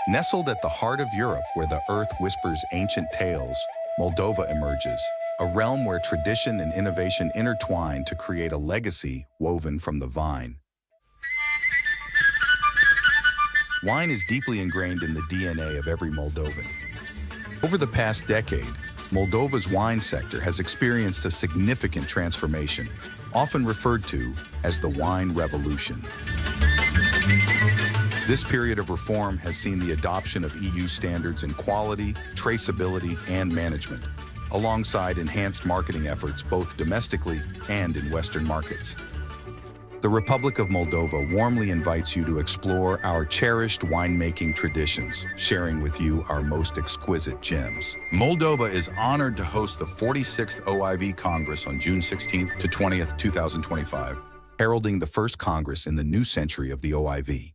Nestled at the heart of Europe, where the earth whispers ancient tales, Moldova emerges, a realm where tradition and innovation intertwine to create a legacy woven from the vine. Wine is deeply ingrained in the DNA of every Moldovan. Over the past decade, Moldova's wine sector has experienced a significant transformation, often referred to as the wine revolution. This period of reform has seen the adoption of EU standards in quality, traceability, and management, alongside enhanced marketing efforts both domestically and in Western markets. The Republic of Moldova warmly invites you to explore our cherished winemaking traditions, sharing with you our most exquisite gems. Moldova is honored to host the 46th OIV Congress on June 16th to 20th, 2025, heralding the first Congress in the new century of the OIV.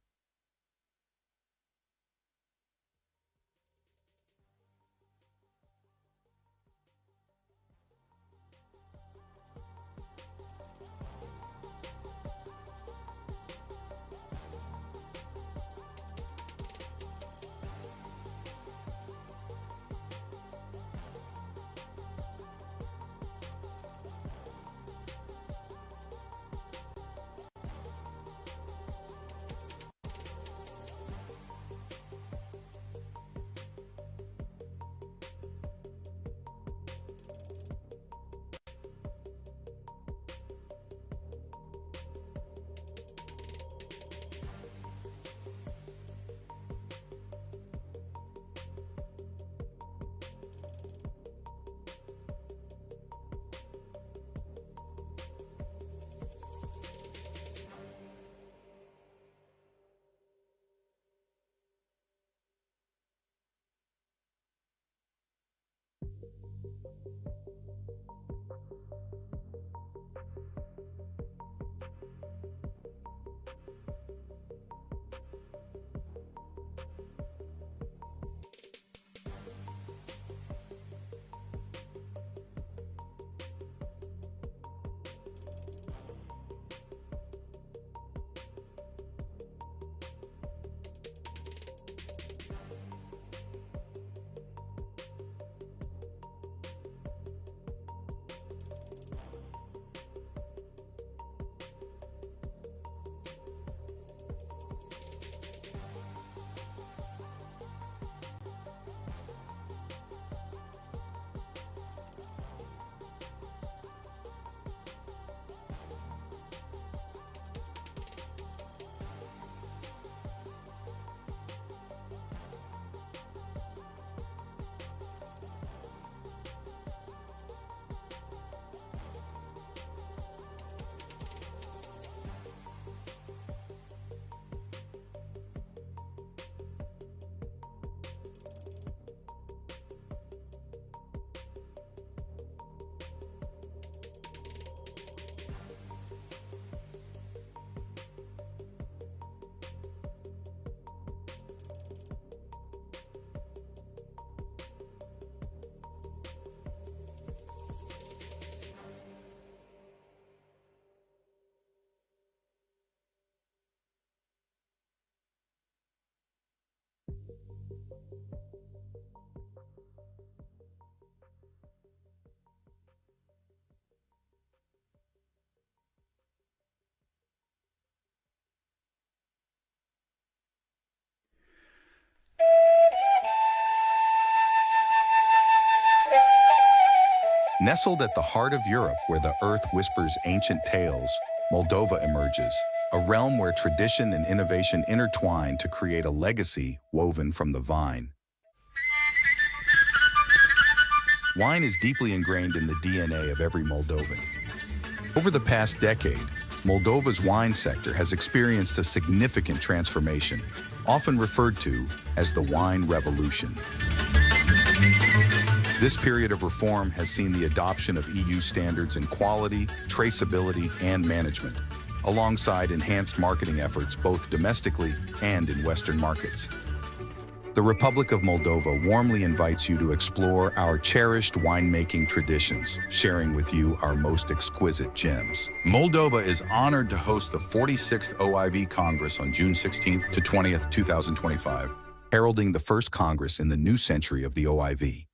Nestled at the heart of Europe, where the earth whispers ancient tales, Moldova emerges, a realm where tradition and innovation intertwine to create a legacy woven from the vine. Wine is deeply ingrained in the DNA of every Moldovan. Over the past decade, Moldova's wine sector has experienced a significant transformation, often referred to as the wine revolution. This period of reform has seen the adoption of EU standards in quality, traceability, and management, alongside enhanced marketing efforts both domestically and in Western markets. The Republic of Moldova warmly invites you to explore our cherished winemaking traditions, sharing with you our most exquisite gems. Moldova is honored to host the 46th OIV Congress on June 16th to 20th, 2025, heralding the first Congress in the new century of the OIV.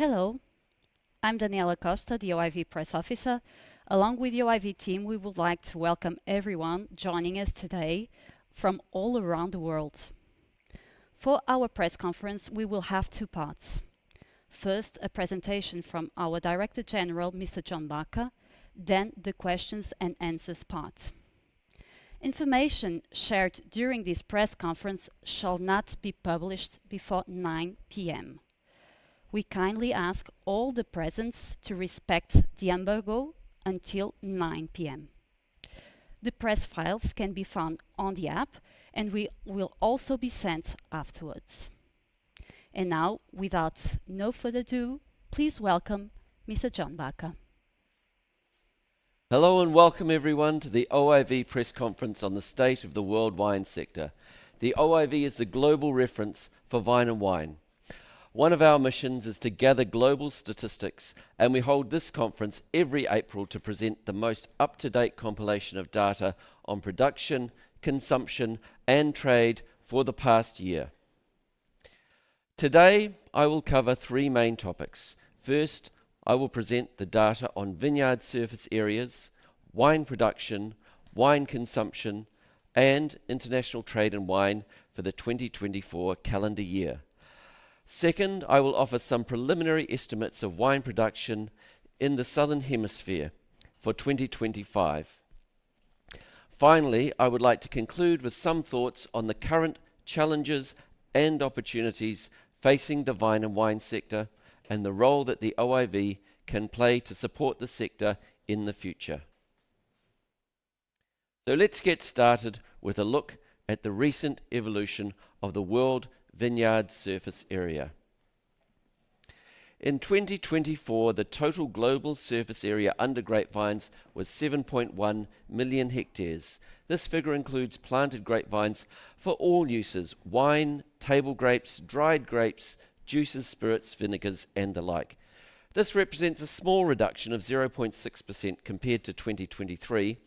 Hello, I'm Daniela Costa, the OIV Press Officer. Along with the OIV team, we would like to welcome everyone joining us today from all around the world. For our press conference, we will have two parts. First, a presentation from our Director General, Mr. John Baca, then the questions and answers part. Information shared during this press conference shall not be published before 9 p.m. We kindly ask all the presents to respect the embargo until 9 p.m. The press files can be found on the app and will also be sent afterwards. And now, without no further ado, please welcome Mr. John Baca. Hello and welcome everyone to the OIV press conference on the state of the world wine sector. The OIV is the global reference for vine and wine. One of our missions is to gather global statistics, and we hold this conference every April to present the most up-to-date compilation of data on production, consumption and trade for the past year. Today I will cover three main topics. First, I will present the data on vineyard surface areas, wine production, wine consumption and international trade in wine for the 2024 calendar year. Second, I will offer some preliminary estimates of wine production in the Southern Hemisphere for 2025. Finally, I would like to conclude with some thoughts on the current challenges and opportunities facing the vine and wine sector and the role that the OIV can play to support the sector in the future. So let's get started with a look at the recent evolution of the world vineyard surface area. In 2024, the total global surface area under grapevines was 7.1 million hectares. This figure includes planted grapevines for all uses: wine, table grapes, dried grapes, juices, spirits, vinegars, and the like. This represents a small reduction of 0.6% compared to 2023.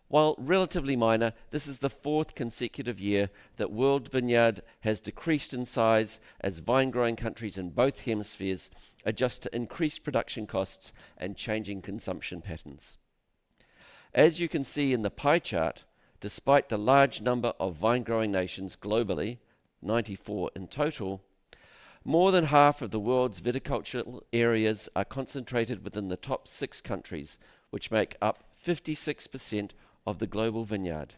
While relatively minor, this is the fourth consecutive year that world vineyard has decreased in size as vine-growing countries in both hemispheres adjust to increased production costs and changing consumption patterns. As you can see in the pie chart, despite the large number of vine-growing nations globally, 94 in total, more than half of the world's viticultural areas are concentrated within the top 6 countries, which make up 56% of the global vineyard.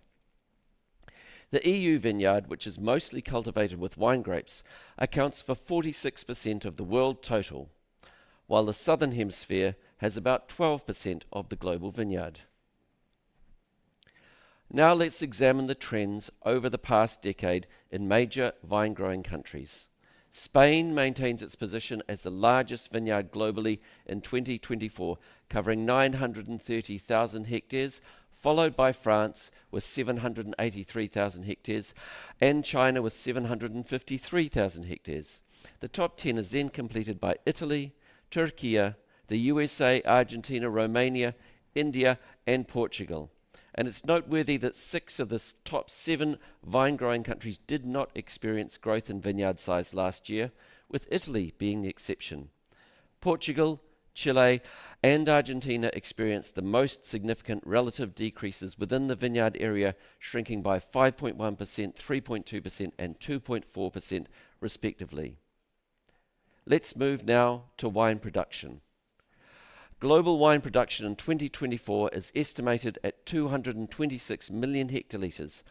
The EU vineyard, which is mostly cultivated with wine grapes, accounts for 46% of the world total, while the southern hemisphere has about 12% of the global vineyard. Now let's examine the trends over the past decade in major vine-growing countries. Spain maintains its position as the largest vineyard globally in 2024, covering 930,000 hectares, followed by France with 783,000 hectares and China with 753,000 hectares. The top 10 is then completed by Italy, Turkey, the USA, Argentina, Romania, India, and Portugal. And it's noteworthy that 6 of the top 7 vine-growing countries did not experience growth in vineyard size last year, with Italy being the exception. Portugal, Chile, and Argentina experienced the most significant relative decreases within the vineyard area, shrinking by 5.1%, 3.2%, and 2.4% respectively. Let's move now to wine production. Global wine production in 2024 is estimated at 226 million hectolitres,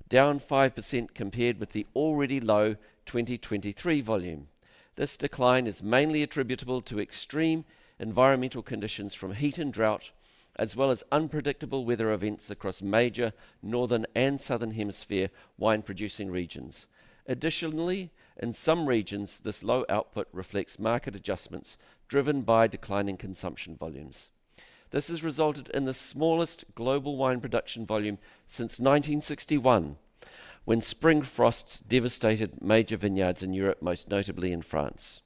down 5% compared with the already low 2023 volume. This decline is mainly attributable to extreme environmental conditions from heat and drought, as well as unpredictable weather events across major northern and southern hemisphere wine-producing regions. Additionally, in some regions, this low output reflects market adjustments driven by declining consumption volumes. This has resulted in the smallest global wine production volume since 1961, when spring frosts devastated major vineyards in Europe, most notably in France.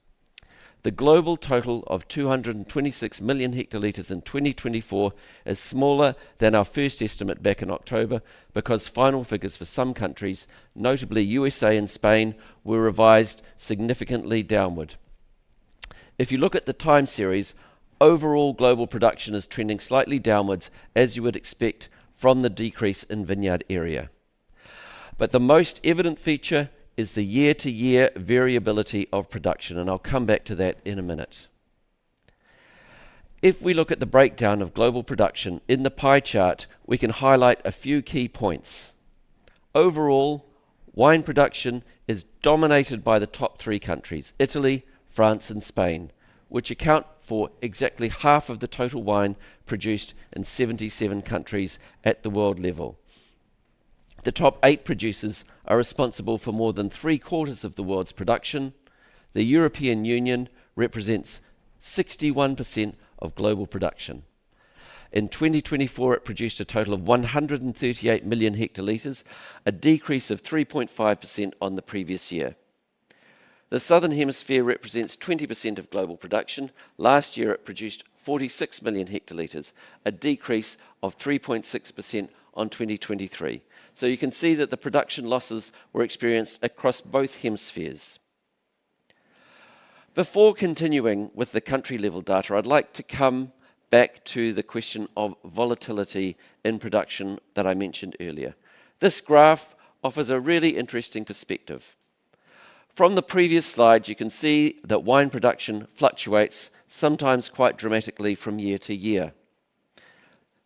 The global total of 226 million hectolitres in 2024 is smaller than our first estimate back in October because final figures for some countries, notably USA and Spain, were revised significantly downward. If you look at the time series, overall global production is trending slightly downwards, as you would expect from the decrease in vineyard area. But the most evident feature is the year-to-year variability of production, and I'll come back to that in a minute. If we look at the breakdown of global production in the pie chart, we can highlight a few key points. Overall, wine production is dominated by the top 3 countries, Italy, France, and Spain, which account for exactly half of the total wine produced in 77 countries at the world level. The top 8 producers are responsible for more than 3/4 of the world's production. The European Union represents 61% of global production. In 2024, it produced a total of 138 million hectolitres, a decrease of 3.5% on the previous year. The Southern Hemisphere represents 20% of global production. Last year, it produced 46 million hectolitres, a decrease of 3.6% on 2023. So you can see that the production losses were experienced across both hemispheres. Before continuing with the country level data, I'd like to come back to the question of volatility in production that I mentioned earlier. This graph offers a really interesting perspective. From the previous slide, you can see that wine production fluctuates, sometimes quite dramatically from year to year.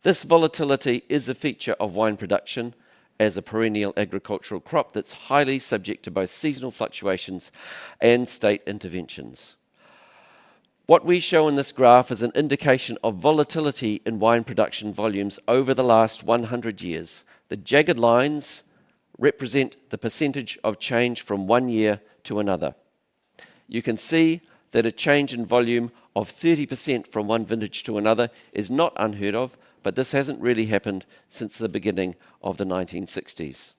This volatility is a feature of wine production as a perennial agricultural crop that's highly subject to both seasonal fluctuations and state interventions. What we show in this graph is an indication of volatility in wine production volumes over the last 100 years. The jagged lines represent the percentage of change from one year to another. You can see that a change in volume of 30% from one vintage to another is not unheard of, but this hasn't really happened since the beginning of the 1960s.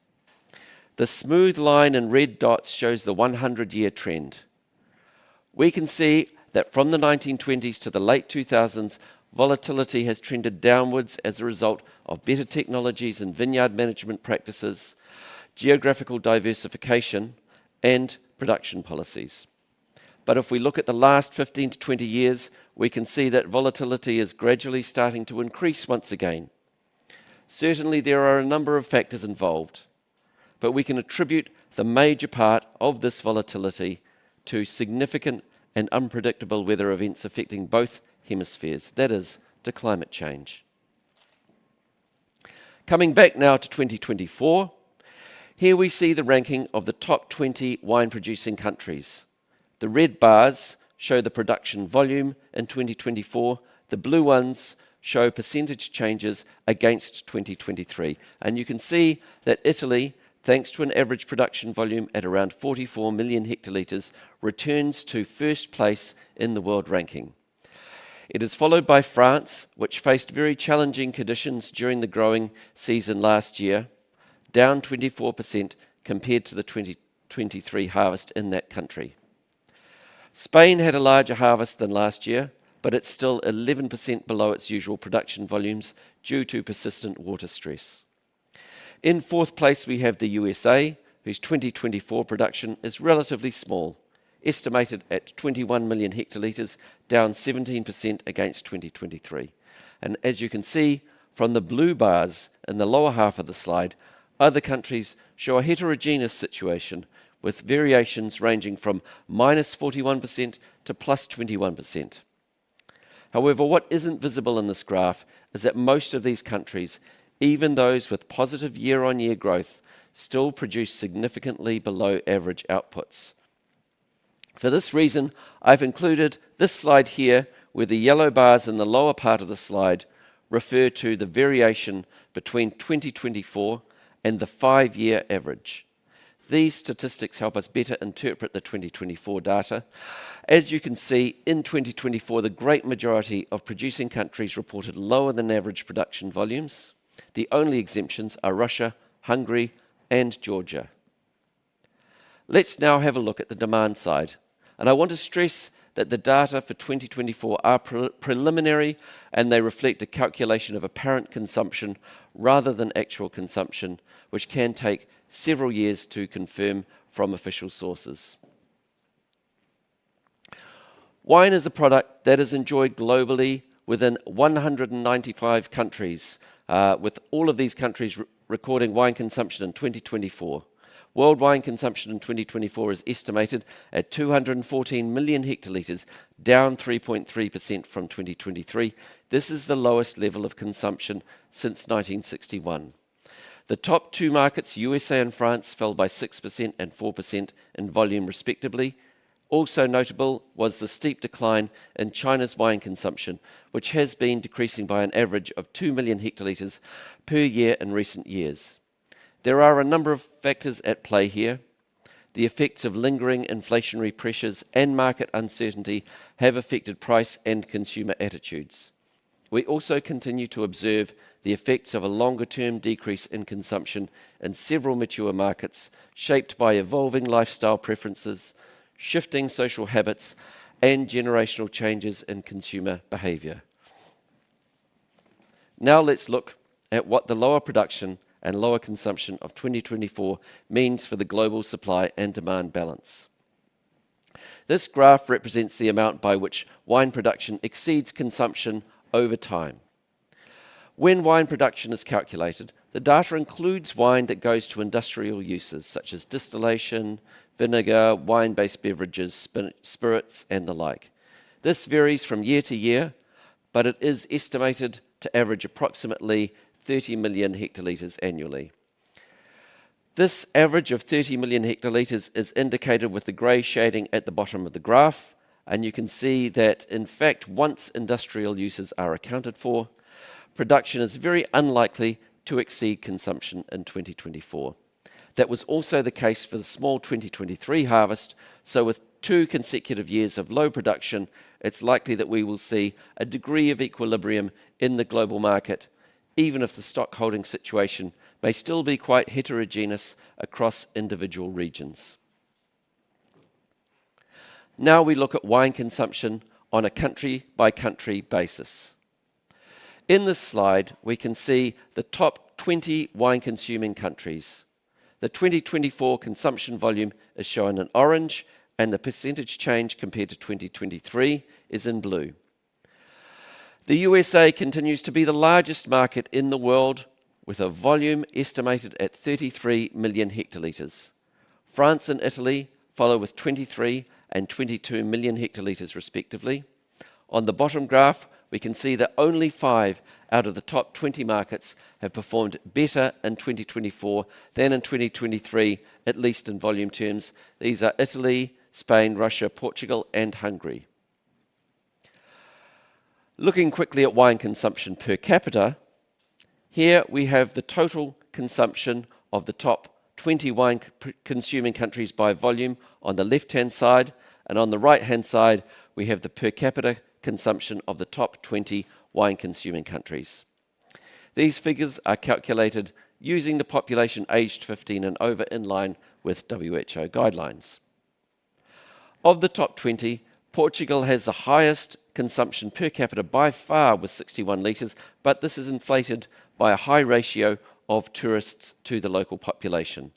The smooth line in red dots shows the 100-year trend. We can see that from the 1920s to the late 2000s, volatility has trended downwards as a result of better technologies in vineyard management practices, geographical diversification, and production policies. But if we look at the last 15 to 20 years, we can see that volatility is gradually starting to increase once again. Certainly there are a number of factors involved, but we can attribute the major part of this volatility to significant and unpredictable weather events affecting both hemispheres, that is, to climate change. Coming back now to 2024, here we see the ranking of the top 20 wine-producing countries. The red bars show the production volume in 2024. The blue ones show percentage changes against 2023. And you can see that Italy, thanks to an average production volume at around 44 million hectolitres, returns to first place in the world ranking. It is followed by France, which faced very challenging conditions during the growing season last year, down 24% compared to the 2023 harvest in that country. Spain had a larger harvest than last year, but it's still 11% below its usual production volumes due to persistent water stress. In fourth place, we have the USA, whose 2024 production is relatively small, estimated at 21 million hectolitres, down 17% against 2023. And as you can see from the blue bars in the lower half of the slide, other countries show a heterogeneous situation, with variations ranging from minus 41% to plus 21%. However, what isn't visible in this graph is that most of these countries, even those with positive year-on-year growth, still produce significantly below average outputs. For this reason, I've included this slide here, where the yellow bars in the lower part of the slide refer to the variation between 2024 and the 5-year average. These statistics help us better interpret the 2024 data. As you can see, in 2024, the great majority of producing countries reported lower than average production volumes. The only exemptions are Russia, Hungary, and Georgia. Let's now have a look at the demand side. And I want to stress that the data for 2024 are preliminary, and they reflect a calculation of apparent consumption rather than actual consumption, which can take several years to confirm from official sources. Wine is a product that is enjoyed globally within 195 countries, with all of these countries recording wine consumption in 2024. World wine consumption in 2024 is estimated at 214 million hectolitres, down 3.3% from 2023. This is the lowest level of consumption since 1961. The top two markets, USA and France, fell by 6% and 4% in volume respectively. Also notable was the steep decline in China's wine consumption, which has been decreasing by an average of 2 million hectolitres per year in recent years. There are a number of factors at play here. The effects of lingering inflationary pressures and market uncertainty have affected price and consumer attitudes. We also continue to observe the effects of a longer-term decrease in consumption in several mature markets, shaped by evolving lifestyle preferences, shifting social habits, and generational changes in consumer behaviour. Now let's look at what the lower production and lower consumption of 2024 means for the global supply and demand balance. This graph represents the amount by which wine production exceeds consumption over time. When wine production is calculated, the data includes wine that goes to industrial uses such as distillation, vinegar, wine-based beverages, spirits, and the like. This varies from year to year, but it is estimated to average approximately 30 million hectolitres annually. This average of 30 million hectolitres is indicated with the grey shading at the bottom of the graph, and you can see that, in fact, once industrial uses are accounted for, production is very unlikely to exceed consumption in 2024. That was also the case for the small 2023 harvest, so with 2 consecutive years of low production, it's likely that we will see a degree of equilibrium in the global market, even if the stock holding situation may still be quite heterogeneous across individual regions. Now we look at wine consumption on a country-by-country basis. In this slide, we can see the top 20 wine-consuming countries. The 2024 consumption volume is shown in orange, and the percentage change compared to 2023 is in blue. The USA continues to be the largest market in the world, with a volume estimated at 33 million hectolitres. France and Italy follow with 23 and 22 million hectolitres respectively. On the bottom graph, we can see that only 5 out of the top 20 markets have performed better in 2024 than in 2023, at least in volume terms. These are Italy, Spain, Russia, Portugal, and Hungary. Looking quickly at wine consumption per capita, here we have the total consumption of the top 20 wine-consuming countries by volume on the left-hand side, and on the right-hand side, we have the per capita consumption of the top 20 wine-consuming countries. These figures are calculated using the population aged 15 and over in line with WHO guidelines. Of the top 20, Portugal has the highest consumption per capita by far with 61 litres, but this is inflated by a high ratio of tourists to the local population.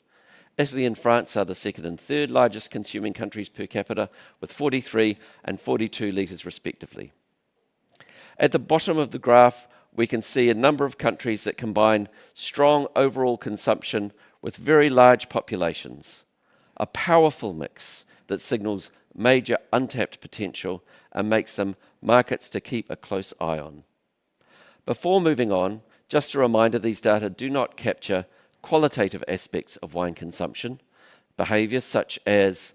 Italy and France are the second and third largest consuming countries per capita with 43 and 42 litres respectively. At the bottom of the graph, we can see a number of countries that combine strong overall consumption with very large populations, a powerful mix that signals major untapped potential and makes them markets to keep a close eye on. Before moving on, just a reminder, these data do not capture qualitative aspects of wine consumption, behaviours such as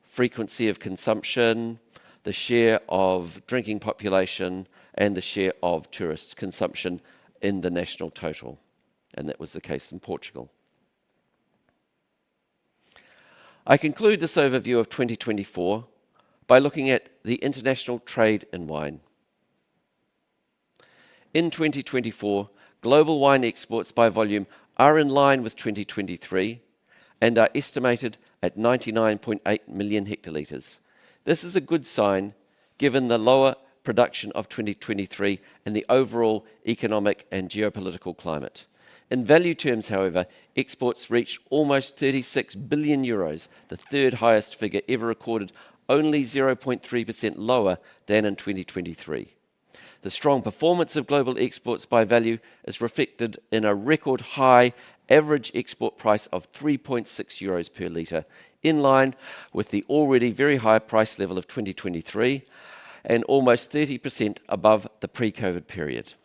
frequency of consumption, the share of drinking population, and the share of tourists' consumption in the national total. And that was the case in Portugal. I conclude this overview of 2024 by looking at the international trade in wine. In 2024, global wine exports by volume are in line with 2023 and are estimated at 99.8 million hectolitres. This is a good sign given the lower production of 2023 and the overall economic and geopolitical climate. In value terms, however, exports reached almost 36 billion euros, the third highest figure ever recorded, only 0.3% lower than in 2023. The strong performance of global exports by value is reflected in a record high average export price of 3.6 euros per litre, in line with the already very high price level of 2023 and almost 30% above the pre-COVID period.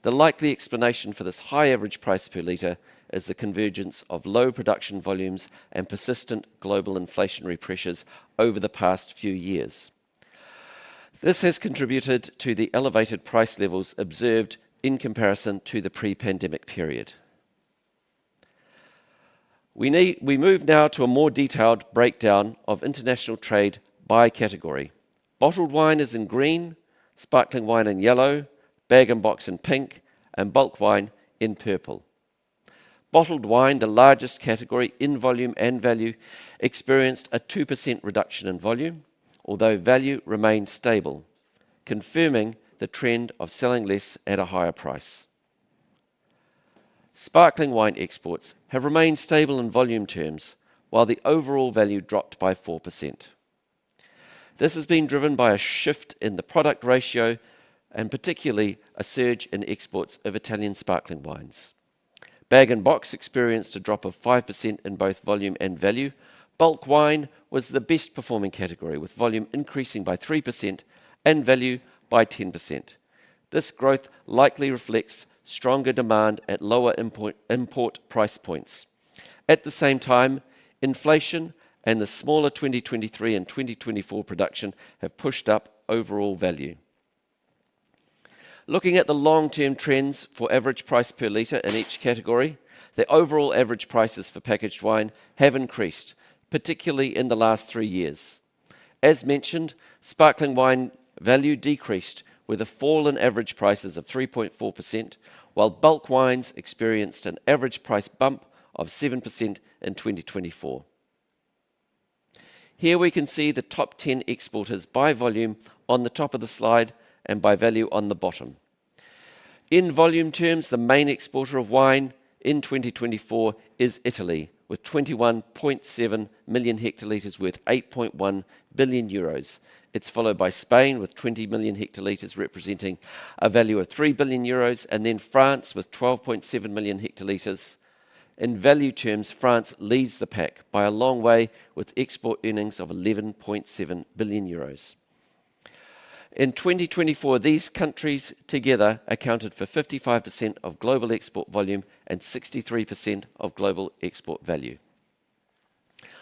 The likely explanation for this high average price per litre is the convergence of low production volumes and persistent global inflationary pressures over the past few years. This has contributed to the elevated price levels observed in comparison to the pre-pandemic period. We move now to a more detailed breakdown of international trade by category. Bottled wine is in green, sparkling wine in yellow, bag-in-box in pink, and bulk wine in purple. Bottled wine, the largest category in volume and value, experienced a 2% reduction in volume, although value remained stable, confirming the trend of selling less at a higher price. Sparkling wine exports have remained stable in volume terms, while the overall value dropped by 4%. This has been driven by a shift in the product ratio and particularly a surge in exports of Italian sparkling wines. Bag-in-box experienced a drop of 5% in both volume and value. Bulk wine was the best performing category, with volume increasing by 3% and value by 10%. This growth likely reflects stronger demand at lower import price points. At the same time, inflation and the smaller 2023 and 2024 production have pushed up overall value. Looking at the long-term trends for average price per litre in each category, the overall average prices for packaged wine have increased, particularly in the last 3 years. As mentioned, sparkling wine value decreased with a fall in average prices of 3.4%, while bulk wines experienced an average price bump of 7% in 2024. Here we can see the top 10 exporters by volume on the top of the slide and by value on the bottom. In volume terms, the main exporter of wine in 2024 is Italy, with 21.7 million hectolitres worth 8.1 billion euros. It's followed by Spain with 20 million hectolitres representing a value of 3 billion euros, and then France with 12.7 million hectolitres. In value terms, France leads the pack by a long way with export earnings of 11.7 billion euros. In 2024, these countries together accounted for 55% of global export volume and 63% of global export value.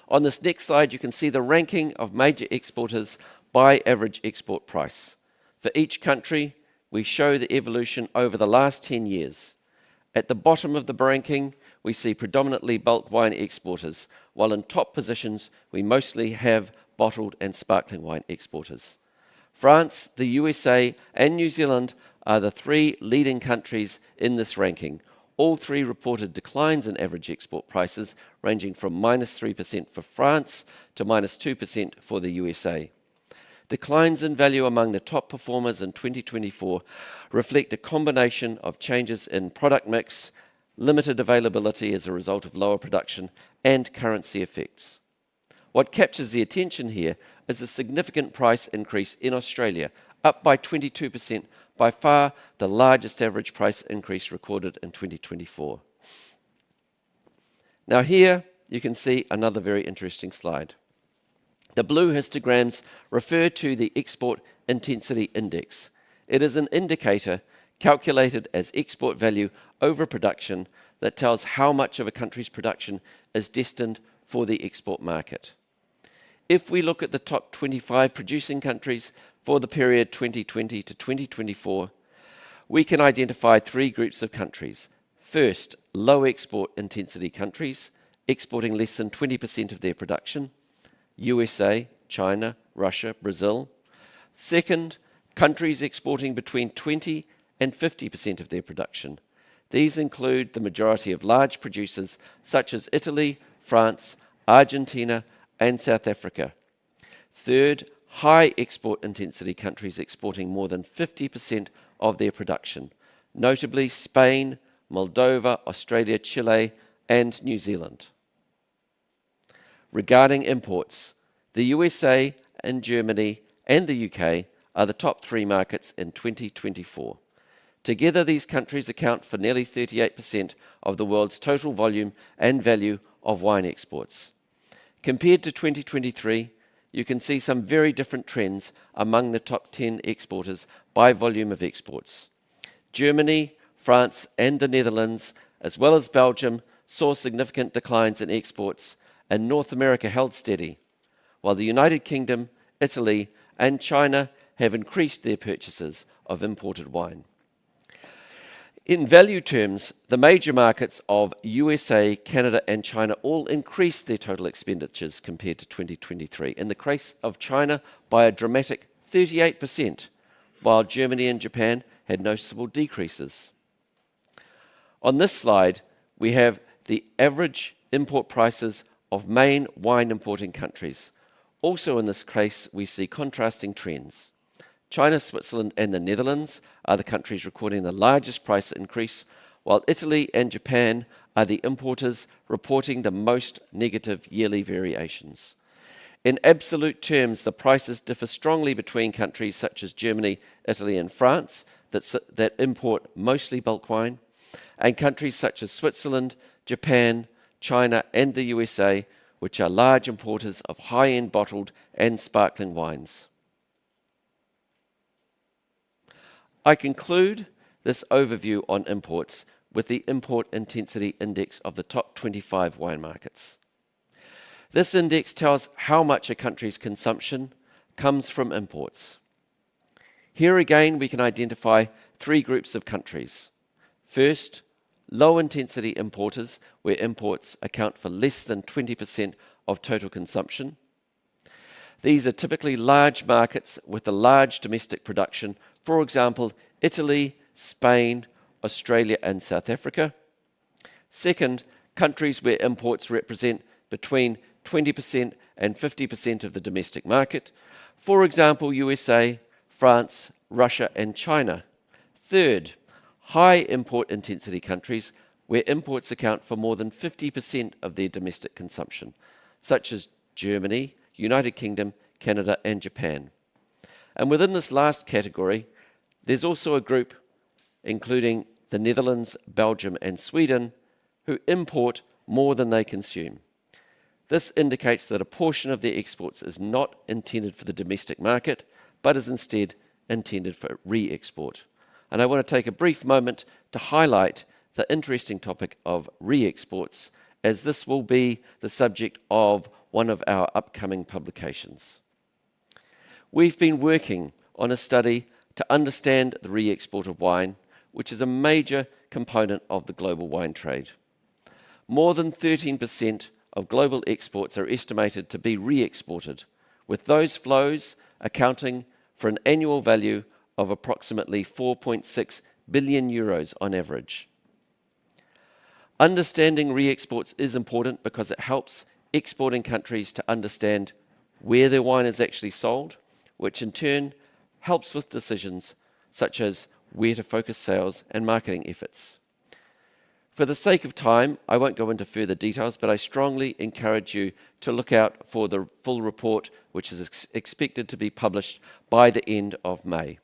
On this next slide, you can see the ranking of major exporters by average export price. For each country, we show the evolution over the last 10 years. At the bottom of the ranking, we see predominantly bulk wine exporters, while in top positions, we mostly have bottled and sparkling wine exporters. France, the USA, and New Zealand are the 3 leading countries in this ranking. All 3 reported declines in average export prices, ranging from -3% for France to -2% for the USA. Declines in value among the top performers in 2024 reflect a combination of changes in product mix, limited availability as a result of lower production, and currency effects. What captures the attention here is a significant price increase in Australia, up by 22%, by far the largest average price increase recorded in 2024. Now here you can see another very interesting slide. The blue histograms refer to the Export Intensity Index. It is an indicator calculated as export value over production that tells how much of a country's production is destined for the export market. If we look at the top 25 producing countries for the period 2020 to 2024, we can identify 3 groups of countries. First, low export intensity countries, exporting less than 20% of their production. USA, China, Russia, Brazil. Second, countries exporting between 20 and 50% of their production. These include the majority of large producers such as Italy, France, Argentina, and South Africa. Third, high export intensity countries exporting more than 50% of their production, notably Spain, Moldova, Australia, Chile, and New Zealand. Regarding imports, the USA and Germany and the UK are the top 3 markets in 2024. Together, these countries account for nearly 38% of the world's total volume and value of wine exports. Compared to 2023, you can see some very different trends among the top 10 exporters by volume of exports. Germany, France, and the Netherlands, as well as Belgium, saw significant declines in exports, and North America held steady, while the United Kingdom, Italy, and China have increased their purchases of imported wine. In value terms, the major markets of USA, Canada, and China all increased their total expenditures compared to 2023. In the case of China, by a dramatic 38%, while Germany and Japan had noticeable decreases. On this slide, we have the average import prices of main wine importing countries. Also in this case, we see contrasting trends. China, Switzerland, and the Netherlands are the countries recording the largest price increase, while Italy and Japan are the importers reporting the most negative yearly variations. In absolute terms, the prices differ strongly between countries such as Germany, Italy, and France that import mostly bulk wine, and countries such as Switzerland, Japan, China, and the USA, which are large importers of high-end bottled and sparkling wines. I conclude this overview on imports with the Import Intensity Index of the top 25 wine markets. This index tells how much a country's consumption comes from imports. Here again, we can identify three groups of countries. First, low-intensity importers, where imports account for less than 20% of total consumption. These are typically large markets with a large domestic production, for example, Italy, Spain, Australia, and South Africa. Second, countries where imports represent between 20% and 50% of the domestic market, for example, USA, France, Russia, and China. Third, high import intensity countries where imports account for more than 50% of their domestic consumption, such as Germany, United Kingdom, Canada, and Japan. And within this last category, there's also a group including the Netherlands, Belgium, and Sweden, who import more than they consume. This indicates that a portion of their exports is not intended for the domestic market, but is instead intended for re-export. And I want to take a brief moment to highlight the interesting topic of re-exports, as this will be the subject of one of our upcoming publications. We've been working on a study to understand the re-export of wine, which is a major component of the global wine trade. More than 13% of global exports are estimated to be re-exported, with those flows accounting for an annual value of approximately 4.6 billion euros on average. Understanding re-exports is important because it helps exporting countries to understand where their wine is actually sold, which in turn helps with decisions such as where to focus sales and marketing efforts. For the sake of time, I won't go into further details, but I strongly encourage you to look out for the full report, which is expected to be published by the end of May.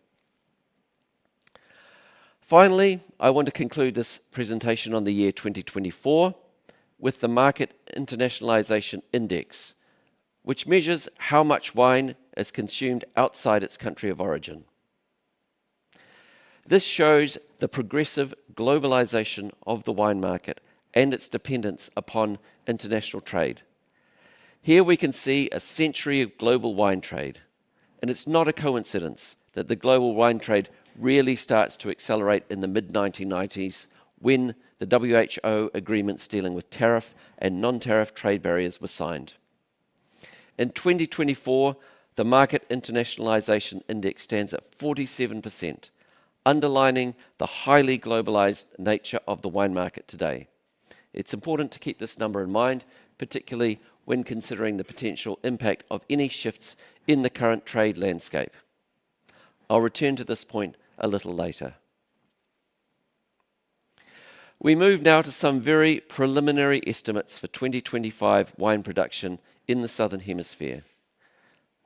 Finally, I want to conclude this presentation on the year 2024 with the Market Internationalization Index, which measures how much wine is consumed outside its country of origin. This shows the progressive globalization of the wine market and its dependence upon international trade. Here we can see a century of global wine trade, and it's not a coincidence that the global wine trade really starts to accelerate in the mid-1990s when the WHO agreements dealing with tariff and non-tariff trade barriers were signed. In 2024, the Market Internationalization Index stands at 47%, underlining the highly globalized nature of the wine market today. It's important to keep this number in mind, particularly when considering the potential impact of any shifts in the current trade landscape. I'll return to this point a little later. We move now to some very preliminary estimates for 2025 wine production in the Southern Hemisphere.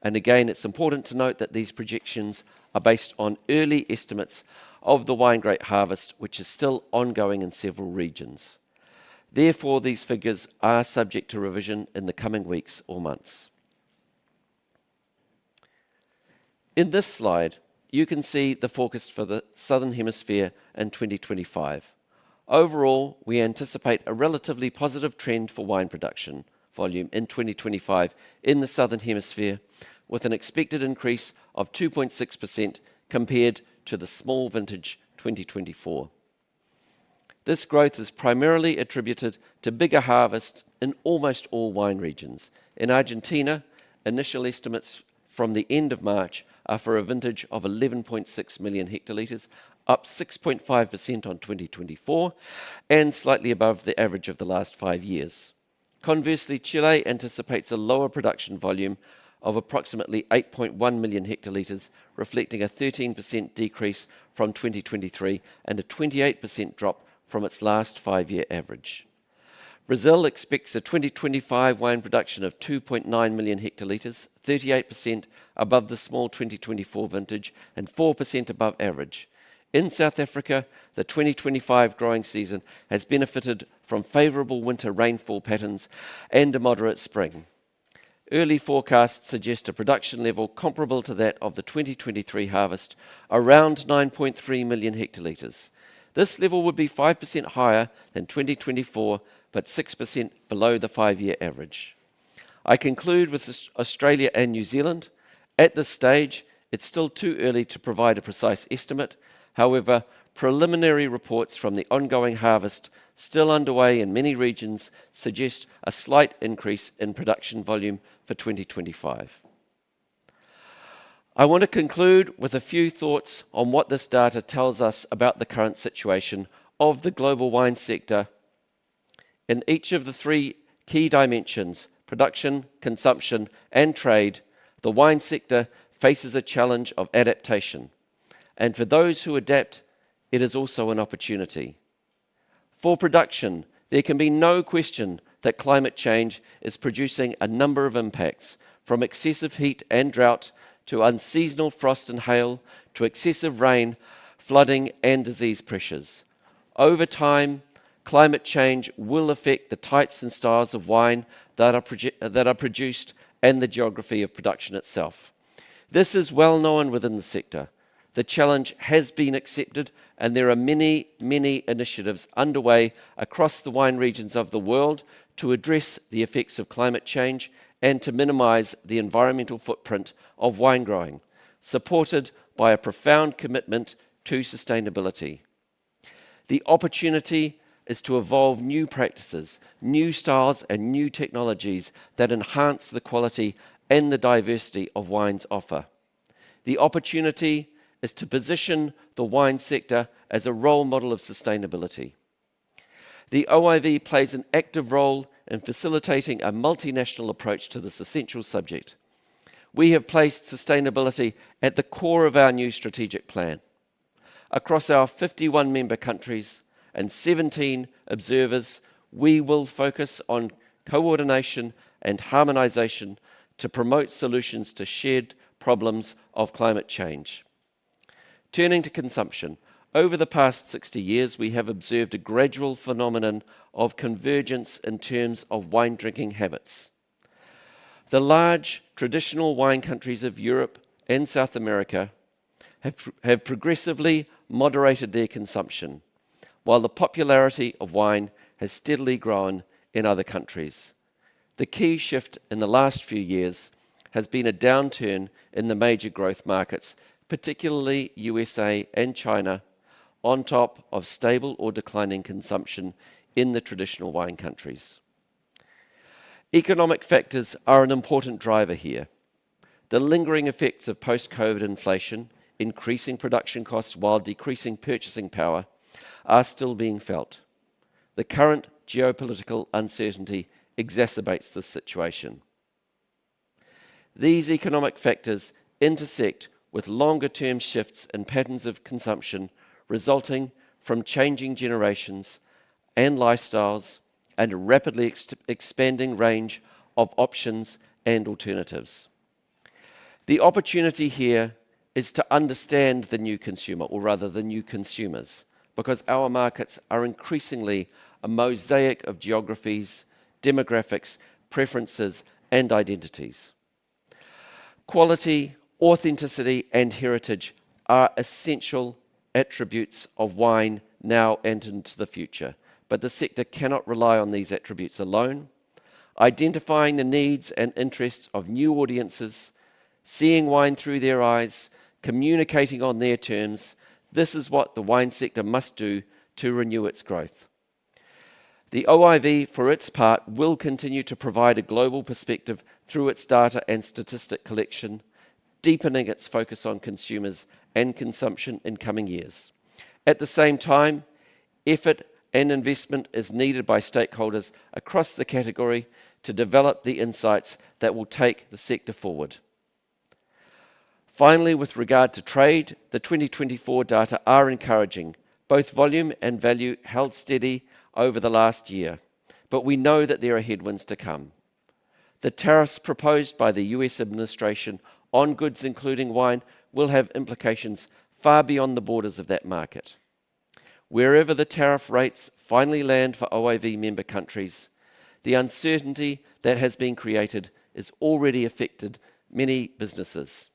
And again, it's important to note that these projections are based on early estimates of the wine grape harvest, which is still ongoing in several regions. Therefore, these figures are subject to revision in the coming weeks or months. In this slide, you can see the forecast for the Southern Hemisphere in 2025. Overall, we anticipate a relatively positive trend for wine production volume in 2025 in the Southern Hemisphere, with an expected increase of 2.6% compared to the small vintage 2024. This growth is primarily attributed to bigger harvests in almost all wine regions. In Argentina, initial estimates from the end of March are for a vintage of 11.6 million hectolitres, up 6.5% on 2024, and slightly above the average of the last 5 years. Conversely, Chile anticipates a lower production volume of approximately 8.1 million hectolitres, reflecting a 13% decrease from 2023 and a 28% drop from its last 5-year average. Brazil expects a 2025 wine production of 2.9 million hectolitres, 38% above the small 2024 vintage and 4% above average. In South Africa, the 2025 growing season has benefited from favourable winter rainfall patterns and a moderate spring. early forecasts suggest a production level comparable to that of the 2023 harvest, around 9.3 million hectolitres. This level would be 5% higher than 2024, but 6% below the 5-year average. I conclude with Australia and New Zealand. At this stage, it's still too early to provide a precise estimate. However, preliminary reports from the ongoing harvest still underway in many regions suggest a slight increase in production volume for 2025. I want to conclude with a few thoughts on what this data tells us about the current situation of the global wine sector in each of the 3 key dimensions: production, consumption, and trade. The wine sector faces a challenge of adaptation, and for those who adapt, it is also an opportunity. For production, there can be no question that climate change is producing a number of impacts, from excessive heat and drought to unseasonal frost and hail to excessive rain, flooding, and disease pressures. Over time, climate change will affect the types and styles of wine that are produced and the geography of production itself. This is well known within the sector. The challenge has been accepted, and there are many, many initiatives underway across the wine regions of the world to address the effects of climate change and to minimise the environmental footprint of wine growing, supported by a profound commitment to sustainability. The opportunity is to evolve new practices, new styles, and new technologies that enhance the quality and the diversity of wine's offer. The opportunity is to position the wine sector as a role model of sustainability. The OIV plays an active role in facilitating a multinational approach to this essential subject. We have placed sustainability at the core of our new strategic plan. Across our 51 member countries and 17 observers, we will focus on coordination and harmonisation to promote solutions to shared problems of climate change. Turning to consumption, over the past 60 years, we have observed a gradual phenomenon of convergence in terms of wine drinking habits. The large traditional wine countries of Europe and South America have progressively moderated their consumption, while the popularity of wine has steadily grown in other countries. The key shift in the last few years has been a downturn in the major growth markets, particularly USA and China, on top of stable or declining consumption in the traditional wine countries. Economic factors are an important driver here. The lingering effects of post-COVID inflation, increasing production costs while decreasing purchasing power, are still being felt. The current geopolitical uncertainty exacerbates this situation. These economic factors intersect with longer-term shifts in patterns of consumption resulting from changing generations and lifestyles and a rapidly expanding range of options and alternatives. The opportunity here is to understand the new consumer, or rather the new consumers, because our markets are increasingly a mosaic of geographies, demographics, preferences, and identities. Quality, authenticity, and heritage are essential attributes of wine now and into the future, but the sector cannot rely on these attributes alone. Identifying the needs and interests of new audiences, seeing wine through their eyes, communicating on their terms, this is what the wine sector must do to renew its growth. The OIV, for its part, will continue to provide a global perspective through its data and statistic collection, deepening its focus on consumers and consumption in coming years. At the same time, effort and investment is needed by stakeholders across the category to develop the insights that will take the sector forward. Finally, with regard to trade, the 2024 data are encouraging. Both volume and value held steady over the last year, but we know that there are headwinds to come. The tariffs proposed by the US administration on goods including wine will have implications far beyond the borders of that market. Wherever the tariff rates finally land for OIV member countries, the uncertainty that has been created is already affected many businesses.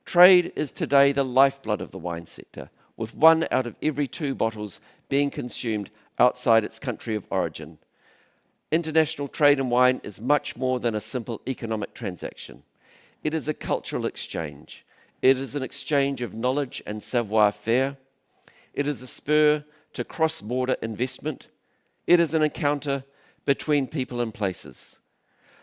Trade is today the lifeblood of the wine sector, with 1 out of every 2 bottles being consumed outside its country of origin. International trade in wine is much more than a simple economic transaction. It is a cultural exchange. It is an exchange of knowledge and savoir-faire. It is a spur to cross-border investment. It is an encounter between people and places.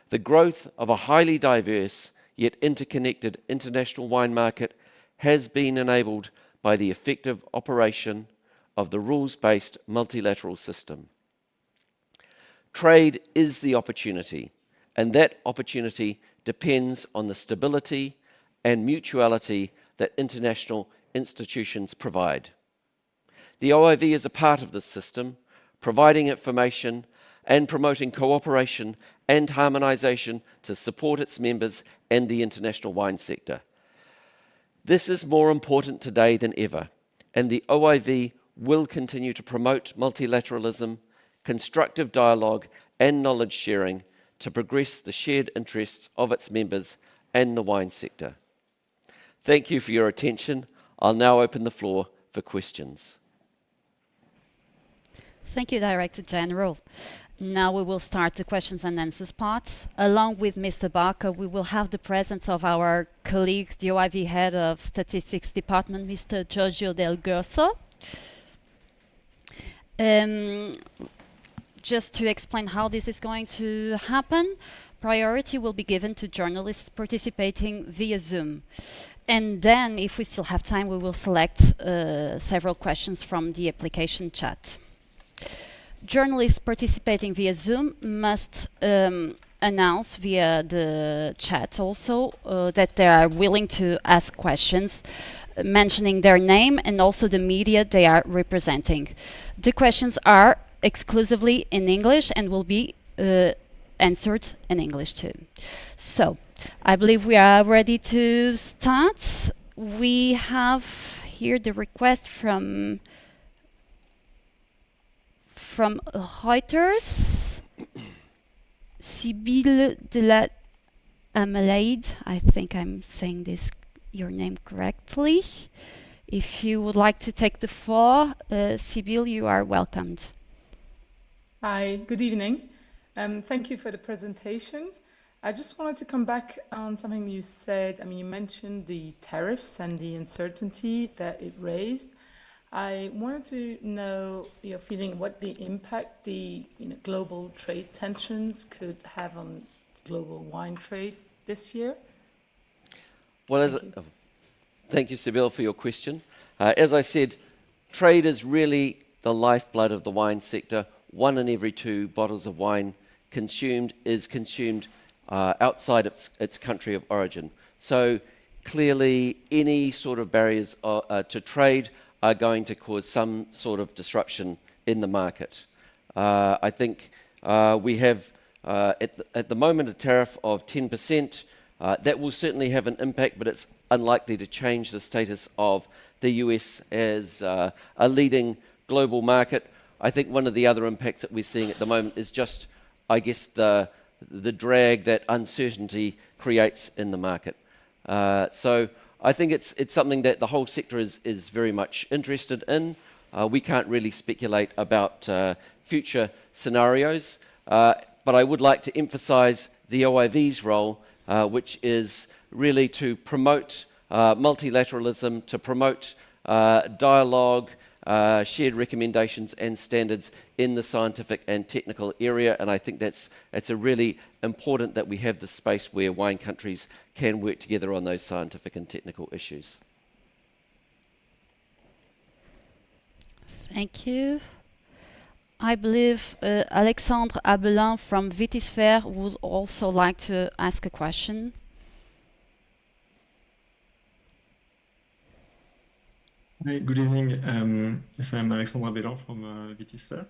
The growth of a highly diverse yet interconnected international wine market has been enabled by the effective operation of the rules-based multilateral system. Trade is the opportunity, and that opportunity depends on the stability and mutuality that international institutions provide. The OIV is a part of this system, providing information and promoting cooperation and harmonisation to support its members and the international wine sector. This is more important today than ever, and the OIV will continue to promote multilateralism, constructive dialogue and knowledge sharing to progress the shared interests of its members and the wine sector. Thank you for your attention. I'll now open the floor for questions. Thank you, Director General. Now we will start the questions and answers part. Along with Mr. Barker, we will have the presence of our colleague, the OIV Head of Statistics Department, Mr. Giorgio Del Grosso. Just to explain how this is going to happen, priority will be given to journalists participating via Zoom. And then, if we still have time, we will select several questions from the application chat. Journalists participating via Zoom must announce via the chat also that they are willing to ask questions, mentioning their name and also the media they are representing. The questions are exclusively in English and will be answered in English too. So, I believe we are ready to start. We have here the request from Reuters, 𝐶𝐵𝐿𝐴 𝐸𝐴𝐬. I think I'm saying your name correctly. If you would like to take the floor, 𝐶𝐵𝐿, you are welcomed. Hi, good evening. Thank you for the presentation. I just wanted to come back on something you said. I mean, you mentioned the tariffs and the uncertainty that it raised. I wanted to know your feeling what the impact the global trade tensions could have on global wine trade this year. Well, thank you, 𝐶𝐵𝐿, for your question. As I said, trade is really the lifeblood of the wine sector. 1 in every 2 bottles of wine consumed is consumed outside its country of origin. So clearly, any sort of barriers to trade are going to cause some sort of disruption in the market. I think we have, at the moment, a tariff of 10%. That will certainly have an impact, but it's unlikely to change the status of the US as a leading global market. I think one of the other impacts that we're seeing at the moment is just, I guess, the drag that uncertainty creates in the market. So I think it's something that the whole sector is very much interested in. We can't really speculate about future scenarios, but I would like to emphasize the OIV's role, which is really to promote multilateralism, to promote dialogue, shared recommendations and standards in the scientific and technical area, and I think it's a really important that we have the space where wine countries can work together on those scientific and technical issues. Thank you. I believe Alexandre Abelin from Hemisphere would also like to ask a question. Hi, good evening. Yes, I'm Alexandre Abelin from Hemisphere,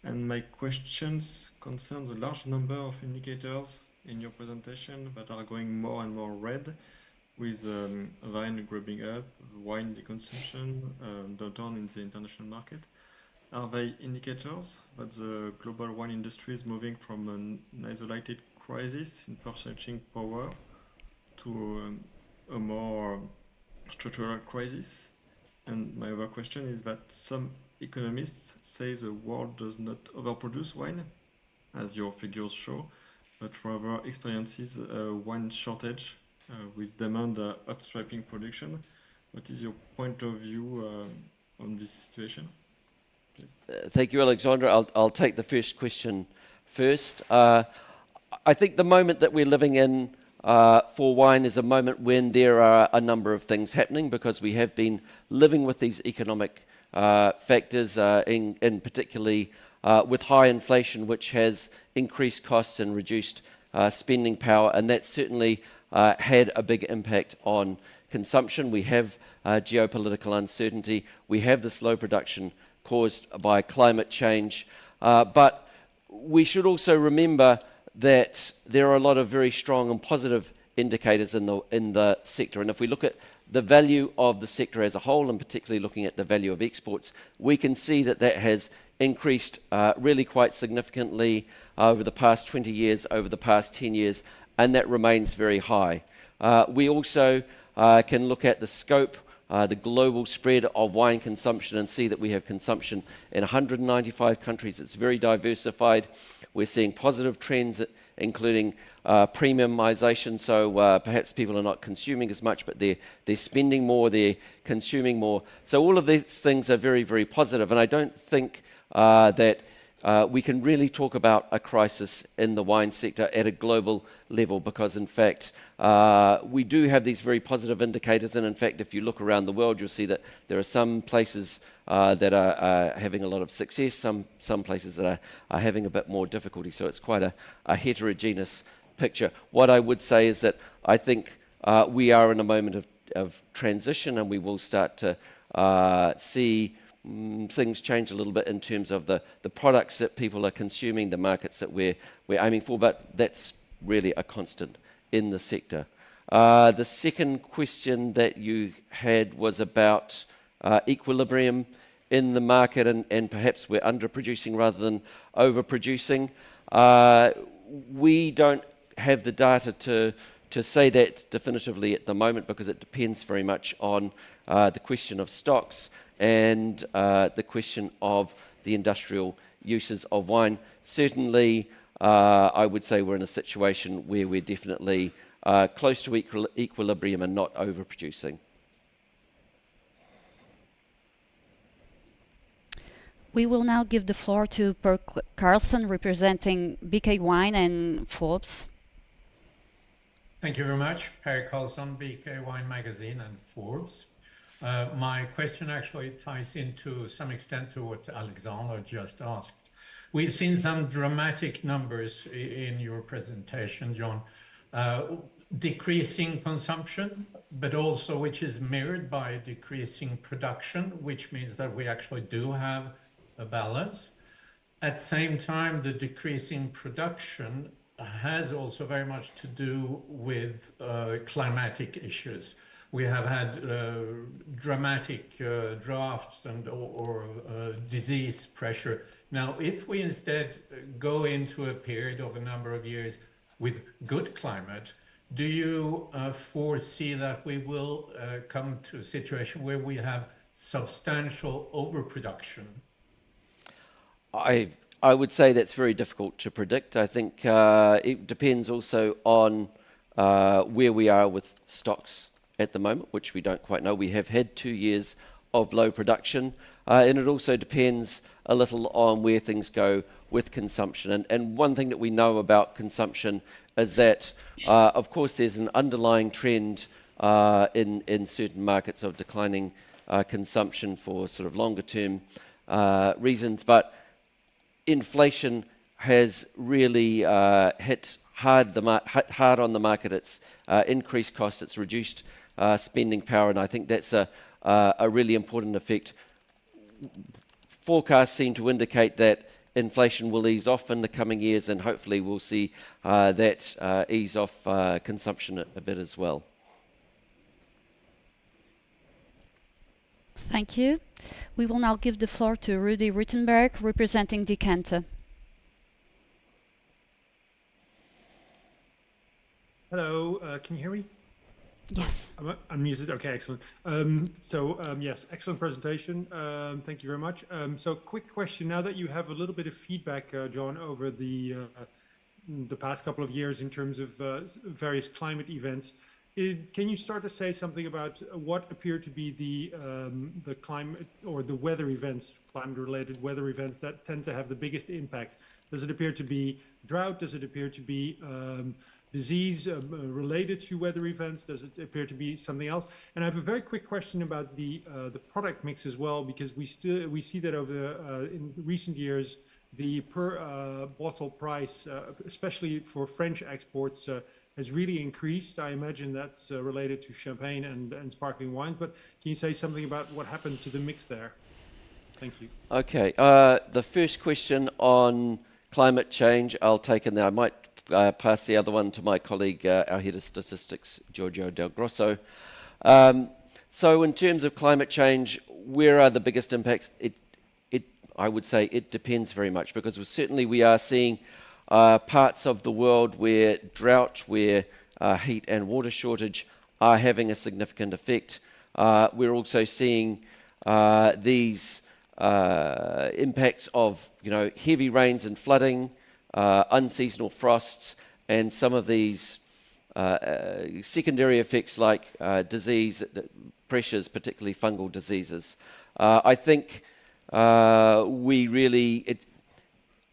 and my questions concern the large number of indicators in your presentation that are going more and more red, with vine growing up, wine consumption, downturn in the international market. are they indicators that the global wine industry is moving from an isolated crisis in purchasing power to a more structural crisis? And my other question is that some economists say the world does not overproduce wine, as your figures show, but rather experiences a wine shortage with demand outstripping production. What is your point of view on this situation? Thank you, Alexandra. I'll take the first question first. I think the moment that we're living in for wine is a moment when there are a number of things happening, because we have been living with these economic factors, in particularly with high inflation, which has increased costs and reduced spending power, and that certainly had a big impact on consumption. We have geopolitical uncertainty. We have the slow production caused by climate change. But we should also remember that there are a lot of very strong and positive indicators in the sector. And if we look at the value of the sector as a whole, and particularly looking at the value of exports, we can see that that has increased really quite significantly over the past 20 years, over the past 10 years, and that remains very high. We also can look at the scope, the global spread of wine consumption, and see that we have consumption in 195 countries. It's very diversified. We're seeing positive trends, including premiumization, so perhaps people are not consuming as much, but they're spending more, they're consuming more. So all of these things are very, very positive, and I don't think that we can really talk about a crisis in the wine sector at a global level, because in fact we do have these very positive indicators, and in fact if you look around the world you'll see that there are some places that are having a lot of success, some places that are having a bit more difficulty, so it's quite a heterogeneous picture. What I would say is that I think we are in a moment of transition, and we will start to see things change a little bit in terms of the products that people are consuming, the markets that we're aiming for, but that's really a constant in the sector. The second question that you had was about equilibrium in the market, and perhaps we're underproducing rather than overproducing. We don't have the data to say that definitively at the moment, because it depends very much on the question of stocks and the question of the industrial uses of wine. Certainly, I would say we're in a situation where we're definitely close to equilibrium and not overproducing. We will now give the floor to Per Carlson, representing BK Wine and Forbes. Thank you very much. Per Carlson, BK Wine Magazine and Forbes. My question actually ties into some extent to what Alexandra just asked. We've seen some dramatic numbers in your presentation, John. Decreasing consumption, but also which is mirrored by decreasing production, which means that we actually do have a balance. At the same time, the decreasing production has also very much to do with climatic issues. We have had dramatic drafts and or disease pressure. Now, if we instead go into a period of a number of years with good climate, do you foresee that we will come to a situation where we have substantial overproduction? I would say that's very difficult to predict. I think it depends also on where we are with stocks at the moment, which we don't quite know. We have had 2 years of low production, and it also depends a little on where things go with consumption. And one thing that we know about consumption is that, of course, there's an underlying trend in certain markets of declining consumption for sort of longer term reasons, but inflation has really hit hard on the market. It's increased costs, it's reduced spending power, and I think that's a really important effect. Forecasts seem to indicate that inflation will ease off in the coming years, and hopefully we'll see that ease off consumption a bit as well. Thank you. We will now give the floor to Rudy Rittenberg, representing 𝐷𝐿. Hello, can you hear me? Yes. I'm muted. Okay, excellent. Yes, excellent presentation. Thank you very much. So, quick question. Now that you have a little bit of feedback, John, over the past couple of years in terms of various climate events, can you start to say something about what appear to be the climate or the weather events, climate-related weather events that tend to have the biggest impact? Does it appear to be drought? Does it appear to be disease related to weather events? Does it appear to be something else? And I have a very quick question about the product mix as well, because we see that over in recent years the per bottle price, especially for French exports, has really increased. I imagine that's related to champagne and sparkling wine. But can you say something about what happened to the mix there? Thank you. Okay. The first question on climate change, I'll take, and then I might pass the other one to my colleague, our head of statistics, Giorgio Del Grosso. So in terms of climate change, where are the biggest impacts? I would say it depends very much, because we are seeing parts of the world where drought, where heat and water shortage are having a significant effect. We're also seeing these impacts of heavy rains and flooding, unseasonal frosts, and some of these secondary effects like disease pressures, particularly fungal diseases. I think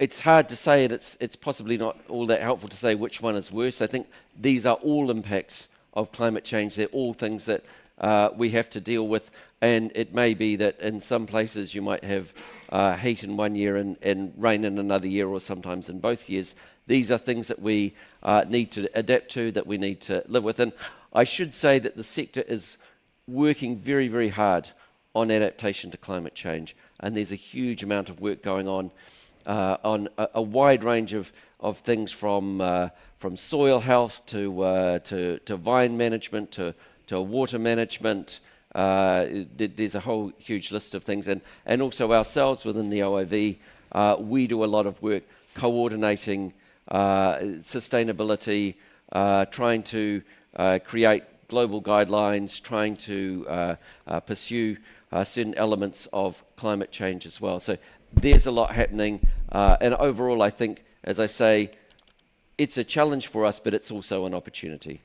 it's hard to say, and it's possibly not all that helpful to say which one is worse. I think these are all impacts of climate change. They're all things that we have to deal with, and it may be that in some places you might have heat in one year and rain in another year, or sometimes in both years. These are things that we need to adapt to, that we need to live with. And I should say that the sector is working very, very hard on adaptation to climate change, and there's a huge amount of work going on a wide range of things, from soil health to vine management to water management. There's a whole huge list of things, and also ourselves within the OIV, we do a lot of work coordinating sustainability, trying to create global guidelines, trying to pursue certain elements of climate change as well. So there's a lot happening, and overall I think, as I say, it's a challenge for us, but it's also an opportunity.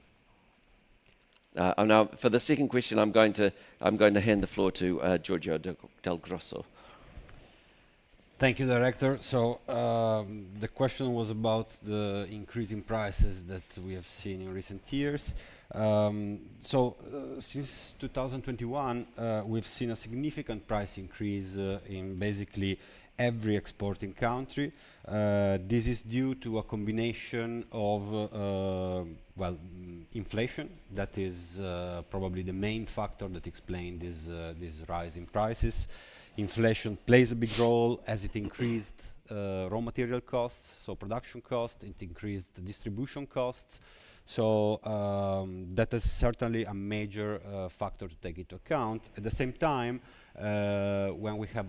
Now, for the second question, I'm going to hand the floor to Giorgio Del Grosso. Thank you, Director. So the question was about the increasing prices that we have seen in recent years. Since 2021, we've seen a significant price increase in basically every exporting country. This is due to a combination of inflation. That is probably the main factor that explains this rise in prices. Inflation plays a big role, as it increased raw material costs, so production costs, it increased distribution costs. So that is certainly a major factor to take into account. At the same time, when we have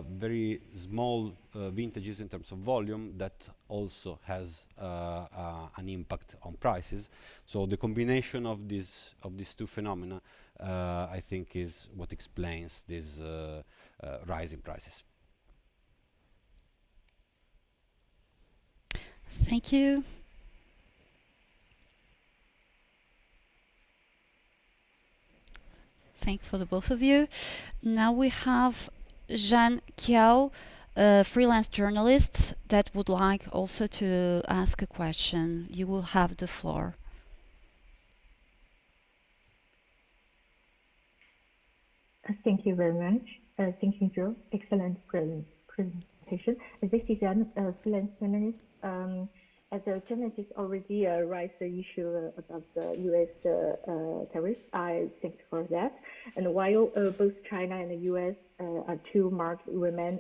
very small vintages in terms of volume, that also has an impact on prices. So the combination of these two phenomena, I think, is what explains this rise in prices. Thank you. Thank you for the both of you. Now we have 𝐸𝐴𝐻, a freelance journalist that would like also to ask a question. You will have the floor. Thank you very much. Thank you, Joe. Excellent presentation. This is a freelance journalist. As a journalist already raised the issue about the U.S. tariffs, I thank you for that. And while both China and the U.S. are two markets remain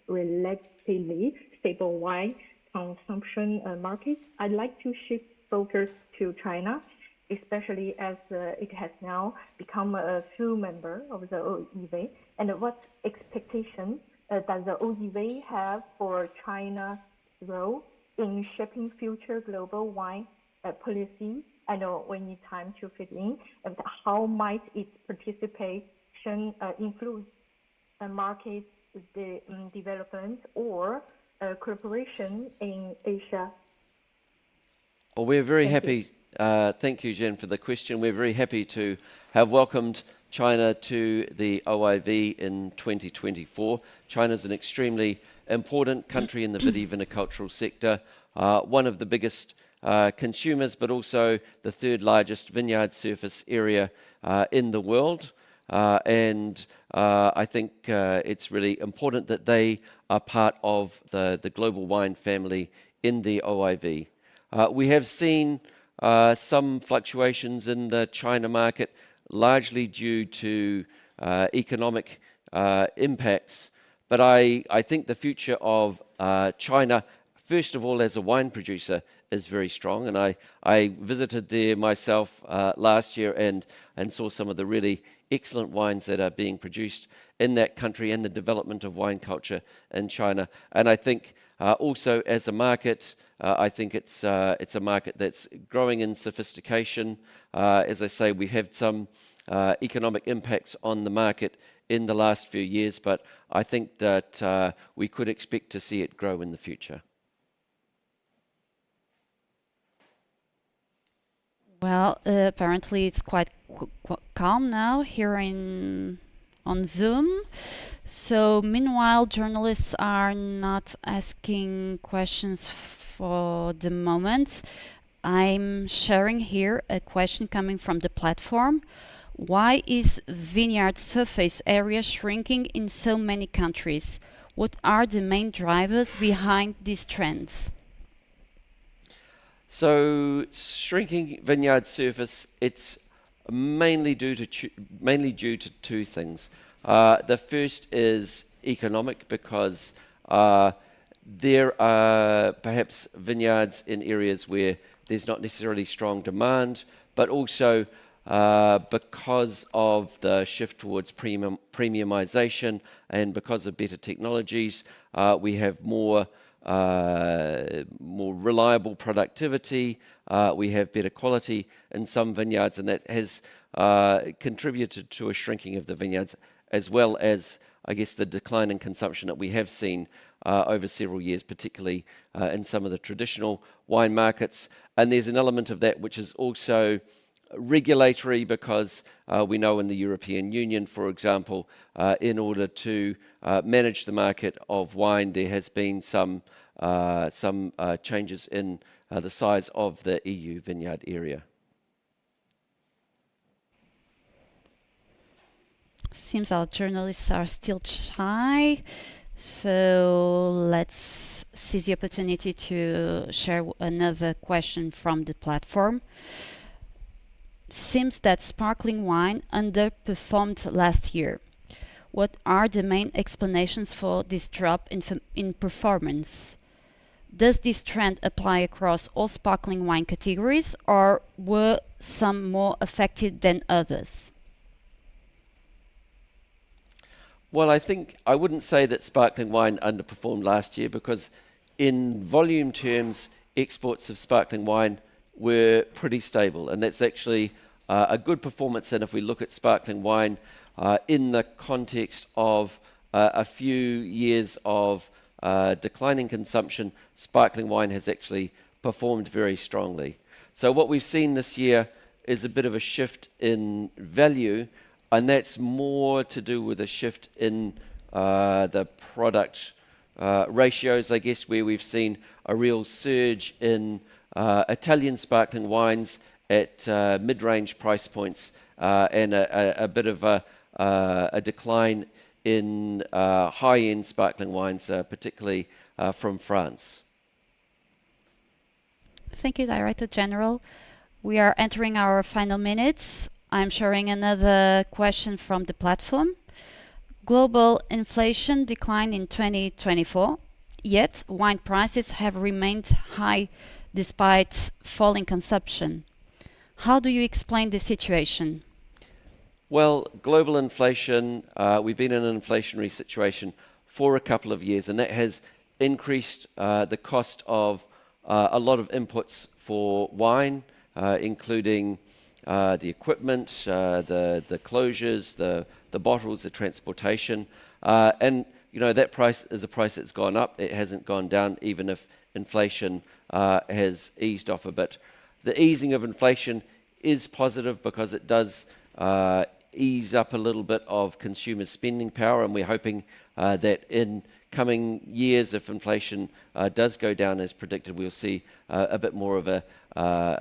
relatively stable wine consumption markets, I'd like to shift focus to China. especially as it has now become a full member of the OIV? And what expectation does the OIV have for China's role in shaping future global wine policy? I know we need time to fit in, but how might its participation influence market development or cooperation in Asia? Well, we're very happy. Thank you, Jen, for the question. We're very happy to have welcomed China to the OIV in 2024. China is an extremely important country in the vitivinicultural sector, one of the biggest consumers, but also the third largest vineyard surface area in the world. And I think it's really important that they are part of the global wine family in the OIV. We have seen some fluctuations in the China market, largely due to economic impacts. But I think the future of China, first of all, as a wine producer, is very strong. And I visited there myself last year and saw some of the really excellent wines that are being produced in that country and the development of wine culture in China. And I think also as a market, I think it's a market that's growing in sophistication. As I say, we've had some economic impacts on the market in the last few years, but I think that we could expect to see it grow in the future. Well, apparently it's quite calm now here on Zoom. So meanwhile, journalists are not asking questions for the moment. I'm sharing here a question coming from the platform. Why is vineyard surface area shrinking in so many countries? What are the main drivers behind these trends? So shrinking vineyard surface, it's mainly due to two things. The first is economic, because there are perhaps vineyards in areas where there's not necessarily strong demand, but also because of the shift towards premiumization and because of better technologies, we have more reliable productivity, we have better quality in some vineyards, and that has contributed to a shrinking of the vineyards, as well as, I guess, the decline in consumption that we have seen over several years, particularly in some of the traditional wine markets. And there's an element of that which is also regulatory, because we know in the European Union, for example, in order to manage the market of wine, there has been some changes in the size of the EU vineyard area. Seems our journalists are still shy, so let's seize the opportunity to share another question from the platform. Seems that sparkling wine underperformed last year. What are the main explanations for this drop in performance? Does this trend apply across all sparkling wine categories, or were some more affected than others? Well, I think I wouldn't say that sparkling wine underperformed last year, because in volume terms, exports of sparkling wine were pretty stable, and that's actually a good performance. And if we look at sparkling wine in the context of a few years of declining consumption, sparkling wine has actually performed very strongly. So what we've seen this year is a bit of a shift in value, and that's more to do with a shift in the product ratios, I guess, where we've seen a real surge in Italian sparkling wines at mid-range price points, and a bit of a decline in high-end sparkling wines, particularly from France. Thank you, Director General. We are entering our final minutes. I'm sharing another question from the platform. Global inflation declined in 2024, yet wine prices have remained high despite falling consumption. How do you explain the situation? Well, global inflation, we've been in an inflationary situation for a couple of years, and that has increased the cost of a lot of inputs for wine, including the equipment, the closures, the bottles, the transportation, and you know that price is a price that's gone up. It hasn't gone down, even if inflation has eased off a bit. The easing of inflation is positive because it does ease up a little bit of consumer spending power, and we're hoping that in coming years, if inflation does go down as predicted, we'll see a bit more of a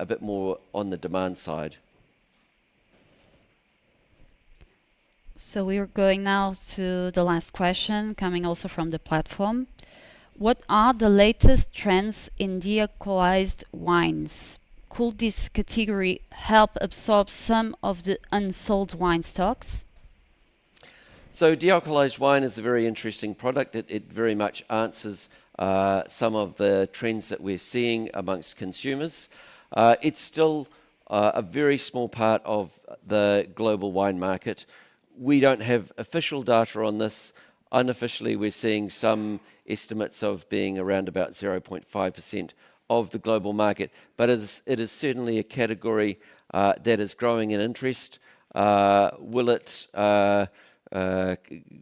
bit more on the demand side. So we are going now to the last question, coming also from the platform. What are the latest trends in dealcoholized wines? Could this category help absorb some of the unsold wine stocks? So dealcoholized wine is a very interesting product. It very much answers some of the trends that we're seeing amongst consumers. It's still a very small part of the global wine market. We don't have official data on this. Unofficially, we're seeing some estimates of being around about 0.5% of the global market, but it is certainly a category that is growing in interest. Will it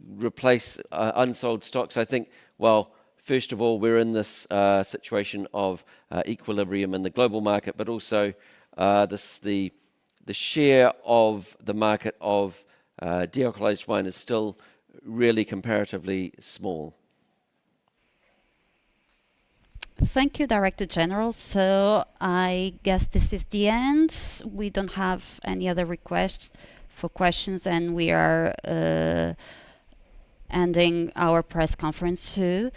replace unsold stocks? I think, well, first of all, we're in this situation of equilibrium in the global market, but also the share of the market of dealcoholized wine is still really comparatively small. Thank you, Director General. So I guess this is the end. We don't have any other requests for questions, and we are ending our press conference too.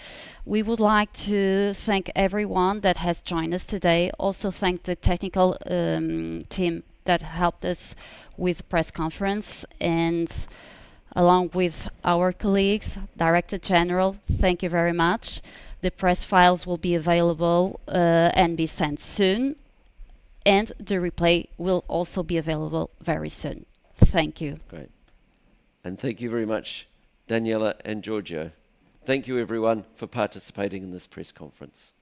We would like to thank everyone that has joined us today. Also thank the technical team that helped us with press conference, and along with our colleagues, Director General, thank you very much. The press files will be available and be sent soon, and the replay will also be available very soon. Thank you. Great. And thank you very much, Daniela and Giorgio. Thank you everyone for participating in this press conference.